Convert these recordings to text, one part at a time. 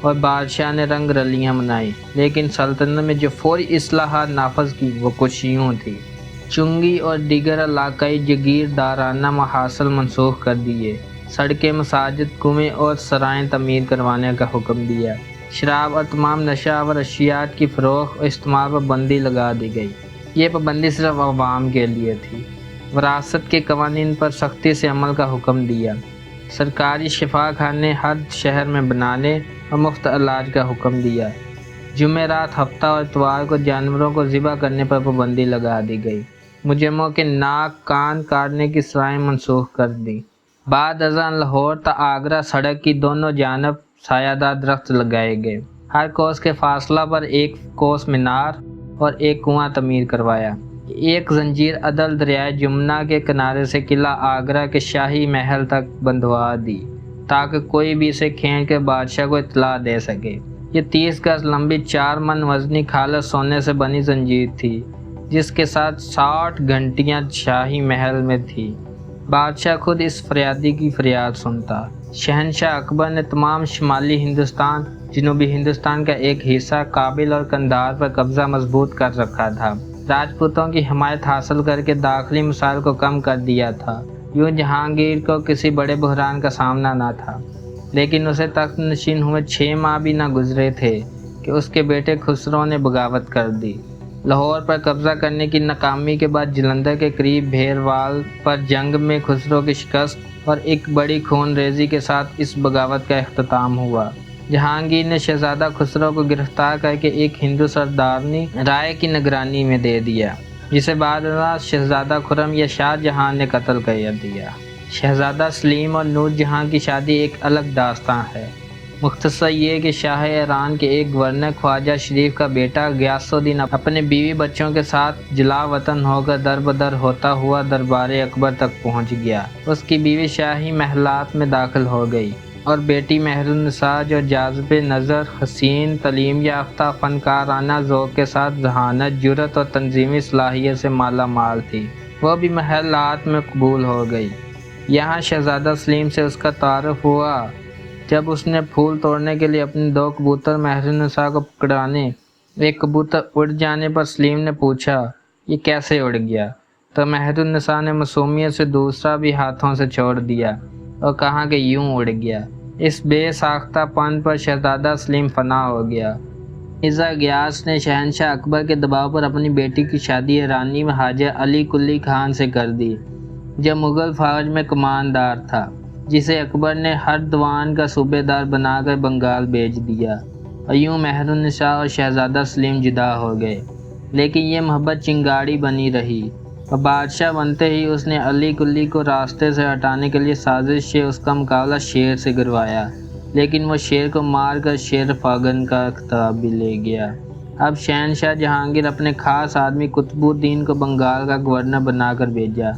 اور بادشاہ نے رنگ رلیاں منائی، لیکن سلطنت میں جو فوری اصلاحات نافذ کی وہ کچھ یوں تھی۔ چنگی اور دیگر علاقائی جگیردارانہ محاصل منسوخ کر دیے، سڑکیں، مساجد، کنویں اور سرائیں تعمیر کروانے کا حکم دیا، شراب اور تمام نشہ آور اشیاء کی فروخت اور استعمال پر بندی لگا دی گئی۔ یہ پابندی صرف عوام کے لیے تھی۔ وراثت کے قوانین پر سختی سے عمل کا حکم دیا، سرکاری شفا خانے ہر شہر میں بنانے اور مفت علاج کا حکم دیا۔ جمعرات، ہفتہ اور اتوار کو جانوروں کو ذبح کرنے پر پابندی لگا دی گئی۔ مجرموں کے ناک کان کاٹنے کی سزائیں منسوخ کر دی۔ بعد ازاں لاہور تا آگرہ سڑک کی دونوں جانب سایہ دار درخت لگائے گئے۔ ہر کوس کے فاصلہ پر ایک کوس مینار اور ایک کنواں تعمیر کروایا۔ ایک زنجیر عدل دریائے جمنا کے کنارے سے قلعہ آگرہ کے شاہی محل تک بندھوا دی تاکہ کوئی بھی اسے کھینچ کے بادشاہ کو اطلاع دے سکے۔ یہ 30 گز لمبی 4 من وزنی خالص سونے سے بنی زنجیر تھی جس کے ساتھ 60 گھنٹیاں شاہی محل میں تھی۔ بادشاہ خود اس فریادی کی فریاد سنتا۔ شہنشاہ اکبر نے تمام شمالی ہندوستان، جنوبی ہندوستان کا ایک حصہ، کابل اور قندھار پر قبضہ مضبوط کر رکھا تھا، راجپوتوں کی حمایت حاصل کر کے داخلی مسائل کو کم کر دیا تھا۔ یوں جہانگیر کو کسی بڑے بحران کا سامنا نہ تھا، لیکن اسے تخت نشین ہوئے 6 ماہ بھی نہ گزرے تھے کہ اس کے بیٹے خسرو نے بغاوت کر دی۔ لاہور پر قبضہ کرنے کی ناکامی کے بعد جلندھر کے قریب بھیروال پر جنگ میں خسرو کی شکست اور ایک بڑی خون ریزی کے ساتھ اس بغاوت کا اختتام ہوا۔ جہانگیر نے شہزادہ خسرو کو گرفتار کر کے ایک ہندو سردارنی رائے کی نگرانی میں دے دیا، جسے بعد ازاں شہزادہ خرم یا شاہ جہاں نے قتل کر دیا۔ شہزادہ سلیم اور نور جہاں کی شادی ایک الگ داستان ہے۔ مختصر یہ کہ شاہ ایران کے ایک گورنر خواجہ شریف کا بیٹا غیاث الدین اپنے بیوی بچوں کے ساتھ جلا وطن ہو کر در بدر ہوتا ہوا دربار اکبر تک پہنچ گیا۔ اس کی بیوی شاہی محلات میں داخل ہو گئی اور بیٹی مہر النساء جو جاذب نظر، حسین، تعلیم یافتہ، فنکارانہ ذوق کے ساتھ ذہانت، جرأت اور تنظیمی صلاحیت سے مالا مال تھی، وہ بھی محلات میں قبول ہو گئی۔ یہاں شہزادہ سلیم سے اس کا تعارف ہوا جب اس نے پھول توڑنے کے لیے اپنے 2 کبوتر مہر النساء کو پکڑانے، ایک کبوتر اڑ جانے پر سلیم نے پوچھا یہ کیسے اڑ گیا، تو مہر النساء نے معصومیت سے دوسرا بھی ہاتھوں سے چھوڑ دیا اور کہا کہ یوں اڑ گیا۔ اس بے ساختہ پن پر شہزادہ سلیم فنا ہو گیا۔ مرزا غیاث نے شہنشاہ اکبر کے دباؤ پر اپنی بیٹی کی شادی ایرانی مہاجر علی قلی خان سے کر دی، جو مغل فوج میں کماندار تھا، جسے اکبر نے ہردوان کا صوبے دار بنا کر بنگال بھیج دیا، اور یوں مہر النساء اور شہزادہ سلیم جدا ہو گئے۔ لیکن یہ محبت چنگاڑی بنی رہی اور بادشاہ بنتے ہی اس نے علی قلی کو راستے سے ہٹانے کے لیے سازش سے اس کا مقابلہ شیر سے کروایا، لیکن وہ شیر کو مار کر شیر فاغن کا خطاب بھی لے گیا۔ اب شہنشاہ جہانگیر اپنے خاص آدمی قطب الدین کو بنگال کا گورنر بنا کر بھیجا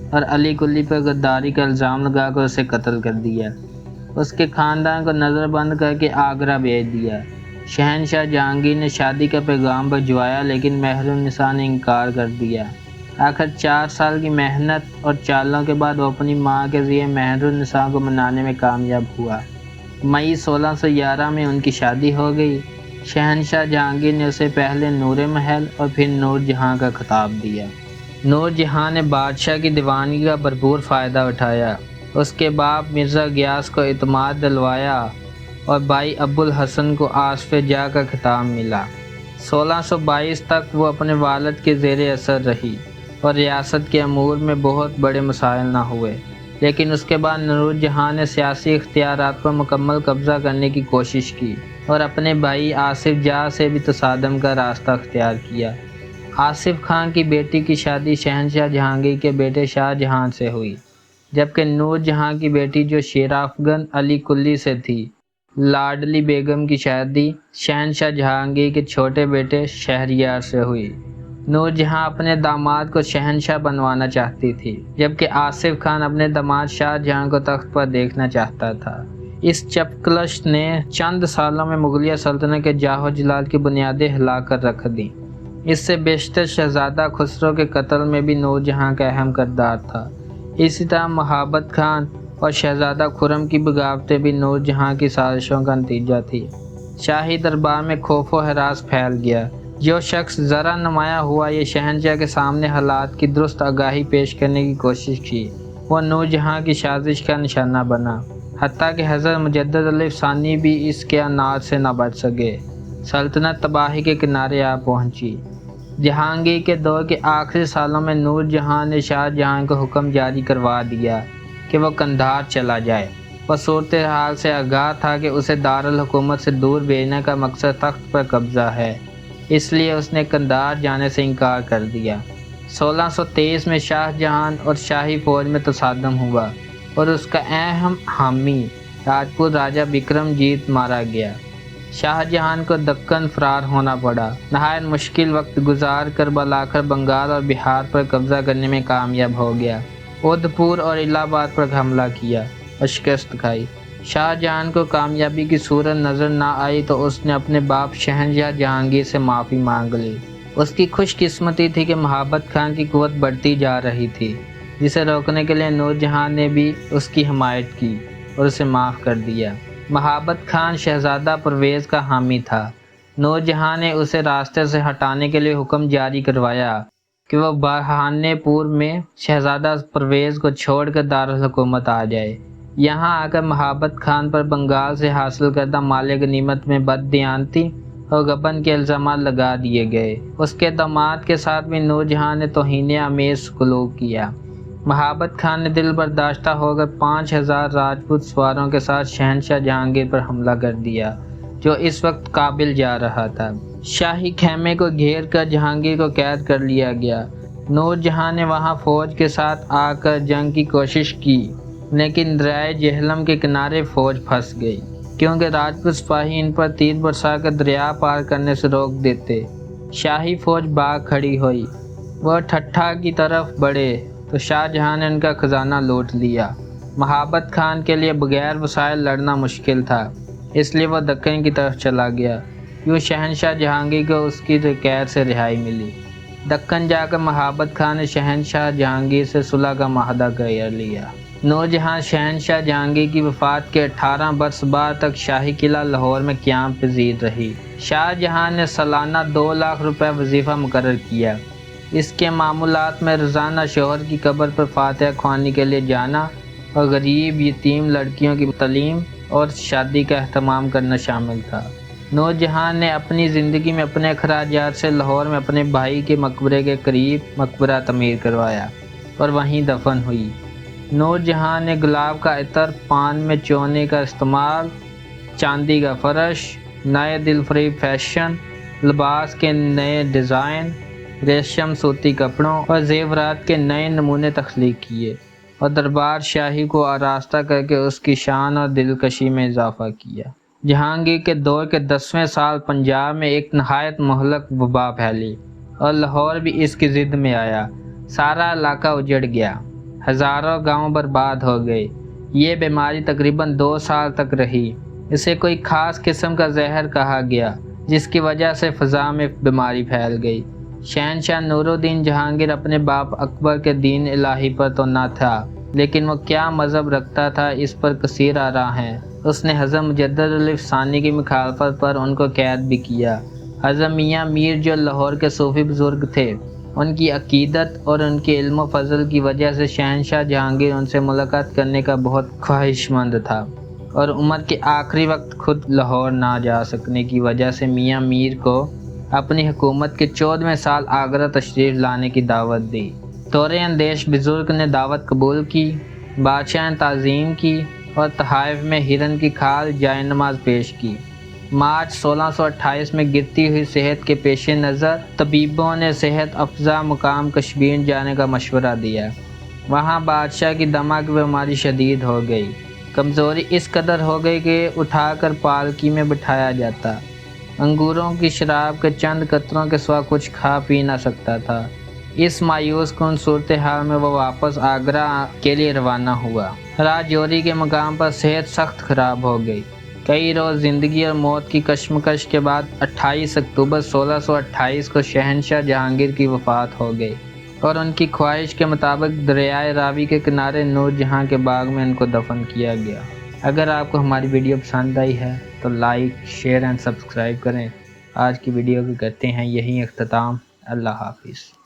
اور علی قلی پر غداری کا الزام لگا کر اسے قتل کر دیا۔ اس کے خاندان کو نظر بند کر کے آگرہ بھیج دیا۔ شہنشاہ جہانگیر نے شادی کا پیغام بھجوایا، لیکن مہر النساء نے انکار کر دیا۔ آخر 4 سال کی محنت اور چالوں کے بعد وہ اپنی ماں کے ذریعے مہر النساء کو منانے میں کامیاب ہوا۔ مئی 1611 میں ان کی شادی ہو گئی۔ شہنشاہ جہانگیر نے اسے پہلے نور محل اور پھر نور جہاں کا خطاب دیا۔ نور جہاں نے بادشاہ کی دیوانگی کا بھرپور فائدہ اٹھایا، اس کے باپ مرزا غیاث کو اعتماد دلوایا اور بھائی ابو الحسن کو آصف جاہ کا خطاب ملا۔ 1622 تک وہ اپنے والد کے زیر اثر رہی اور ریاست کے امور میں بہت بڑے مسائل نہ ہوئے، لیکن اس کے بعد نور جہاں نے سیاسی اختیارات پر مکمل قبضہ کرنے کی کوشش کی اور اپنے بھائی آصف جاہ سے بھی تصادم کا راستہ اختیار کیا۔ آصف خان کی بیٹی کی شادی شہنشاہ جہانگیر کے بیٹے شاہ جہاں سے ہوئی، جبکہ نور جہاں کی بیٹی جو شیر افغن علی قلی سے تھی، لاڈلی بیگم کی شادی شہنشاہ جہانگیر کے چھوٹے بیٹے شہریار سے ہوئی۔ نور جہاں اپنے داماد کو شہنشاہ بنوانا چاہتی تھی، جبکہ آصف خان اپنے داماد شاہ جہاں کو تخت پر دیکھنا چاہتا تھا۔ اس چپکلش نے چند سالوں میں مغلیہ سلطنت کے جاہ و جلال کی بنیادیں ہلا کر رکھ دیں۔ اس سے بیشتر شہزادہ خسرو کے قتل میں بھی نور جہاں کا اہم کردار تھا۔ اسی طرح مہابت خان اور شہزادہ خرم کی بغاوتیں بھی نور جہاں کی سازشوں کا نتیجہ تھی۔ شاہی دربار میں خوف و ہراس پھیل گیا۔ جو شخص ذرا نمایاں ہوا یہ شہنشاہ کے سامنے حالات کی درست آگاہی پیش کرنے کی کوشش کی، وہ نور جہاں کی سازش کا نشانہ بنا، حتیٰ کہ حضرت مجدد علیہ ثانی بھی اس کے انات سے نہ بچ سکے۔ سلطنت تباہی کے کنارے آ پہنچی۔ جہانگیر کے دور کے آخری سالوں میں نور جہاں نے شاہ جہاں کو حکم جاری کروا دیا کہ وہ قندھار چلا جائے۔ وہ صورتحال سے آگاہ تھا کہ اسے دارالحکومت سے دور بھیجنے کا مقصد تخت پر قبضہ ہے، اس لیے اس نے قندھار جانے سے انکار کر دیا۔ 1623 میں شاہ جہاں اور شاہی فوج میں تصادم ہوا اور اس کا اہم حامی راجپوت راجہ بکرم جیت مارا گیا۔ شاہ جہاں کو دکن فرار ہونا پڑا۔ نہایت مشکل وقت گزار کر بالآخر بنگال اور بہار پر قبضہ کرنے میں کامیاب ہو گیا۔ اودھپور اور الہ آباد پر حملہ کیا اور شکست کھائی۔ شاہ جہاں کو کامیابی کی صورت نظر نہ آئی تو اس نے اپنے باپ شہنشاہ جہانگیر سے معافی مانگ لی۔ اس کی خوش قسمتی تھی کہ مہابت خان کی قوت بڑھتی جا رہی تھی، جسے روکنے کے لیے نور جہاں نے بھی اس کی حمایت کی اور اسے معاف کر دیا۔ مہابت خان شہزادہ پرویز کا حامی تھا۔ نور جہاں نے اسے راستے سے ہٹانے کے لیے حکم جاری کروایا کہ وہ بہانے پور میں شہزادہ پرویز کو چھوڑ کر دارالحکومت آ جائے۔ یہاں آ کر مہابت خان پر بنگال سے حاصل کردہ مال غنیمت میں بددیانتی اور غبن کے الزامات لگا دیے گئے۔ اس کے داماد کے ساتھ بھی نور جہاں نے توہین آمیز سلوک کیا۔ مہابت خان نے دل برداشتہ ہو کر 5000 راجپوت سواروں کے ساتھ شہنشاہ جہانگیر پر حملہ کر دیا، جو اس وقت کابل جا رہا تھا۔ شاہی خیمے کو گھیر کر جہانگیر کو قید کر لیا گیا۔ نور جہاں نے وہاں فوج کے ساتھ آ کر جنگ کی کوشش کی، لیکن دریائے جہلم کے کنارے فوج پھنس گئی، کیونکہ راجپوت سپاہی ان پر تیر برسا کر دریا پار کرنے سے روک دیتے۔ شاہی فوج باغ کھڑی ہوئی۔ وہ ٹھٹھہ کی طرف بڑھے تو شاہ جہاں نے ان کا خزانہ لوٹ لیا۔ مہابت خان کے لیے بغیر وسائل لڑنا مشکل تھا، اس لیے وہ دکن کی طرف چلا گیا۔ یوں شہنشاہ جہانگیر کو اس کی قید سے رہائی ملی۔ دکن جا کر مہابت خان نے شہنشاہ جہانگیر سے صلح کا معاہدہ کر لیا۔ نور جہاں شہنشاہ جہانگیر کی وفات کے 18 برس بعد تک شاہی قلعہ لاہور میں قیام پذیر رہی۔ شاہ جہاں نے سالانہ 2 لاکھ روپے وظیفہ مقرر کیا۔ اس کے معمولات میں روزانہ شوہر کی قبر پر فاتحہ خوانی کے لیے جانا اور غریب یتیم لڑکیوں کی تعلیم اور شادی کا اہتمام کرنا شامل تھا۔ نور جہاں نے اپنی زندگی میں اپنے اخراجات سے لاہور میں اپنے بھائی کے مقبرے کے قریب مقبرہ تعمیر کروایا اور وہیں دفن ہوئی۔ نور جہاں نے گلاب کا عطر، پان میں چونے کا استعمال، چاندی کا فرش، نئے دل فریب فیشن، لباس کے نئے ڈیزائن، ریشم سوتی کپڑوں اور زیورات کے نئے نمونے تخلیق کیے اور دربار شاہی کو آراستہ کر کے اس کی شان اور دلکشی میں اضافہ کیا۔ جہانگیر کے دور کے 10ویں سال پنجاب میں ایک نہایت مہلک وبا پھیلی اور لاہور بھی اس کی زد میں آیا۔ سارا علاقہ اجڑ گیا، ہزاروں گاؤں برباد ہو گئے۔ یہ بیماری تقریباً 2 سال تک رہی۔ اسے کوئی خاص قسم کا زہر کہا گیا، جس کی وجہ سے فضا میں بیماری پھیل گئی۔ شہنشاہ نور الدین جہانگیر اپنے باپ اکبر کے دین الہی پر تو نہ تھا، لیکن وہ کیا مذہب رکھتا تھا اس پر کثیر آراء ہیں۔ اس نے حضرت مجدد علیہ ثانی کی مخالفت پر ان کو قید بھی کیا۔ حضرت میاں میر جو لاہور کے صوفی بزرگ تھے، ان کی عقیدت اور ان کے علم و فضل کی وجہ سے شہنشاہ جہانگیر ان سے ملاقات کرنے کا بہت خواہش مند تھا، اور عمر کے آخری وقت خود لاہور نہ جا سکنے کی وجہ سے میاں میر کو اپنی حکومت کے 14ویں سال آگرہ تشریف لانے کی دعوت دی۔ دور اندیش بزرگ نے دعوت قبول کی، بادشاہ نے تعظیم کی اور تحائف میں ہرن کی کھال جائے نماز پیش کی۔ مارچ 1628 میں گرتی ہوئی صحت کے پیش نظر طبیبوں نے صحت افزا مقام کشمیر جانے کا مشورہ دیا۔ وہاں بادشاہ کی دمہ کی بیماری شدید ہو گئی۔ کمزوری اس قدر ہو گئی کہ اٹھا کر پالکی میں بٹھایا جاتا۔ انگوروں کی شراب کے چند قطروں کے سوا کچھ کھا پی نہ سکتا تھا۔ اس مایوس کن صورتحال میں وہ واپس آگرہ کے لیے روانہ ہوا۔ راجوری کے مقام پر صحت سخت خراب ہو گئی۔ کئی روز زندگی اور موت کی کشمکش کے بعد 28 اکتوبر 1628 کو شہنشاہ جہانگیر کی وفات ہو گئی اور ان کی خواہش کے مطابق دریائے راوی کے کنارے نور جہاں کے باغ میں ان کو دفن کیا گیا۔ اگر آپ کو ہماری ویڈیو پسند آئی ہے تو لائک، شیئر اینڈ سبسکرائب کریں۔ آج کی ویڈیو کو کرتے ہیں یہیں اختتام۔ اللہ حافظ۔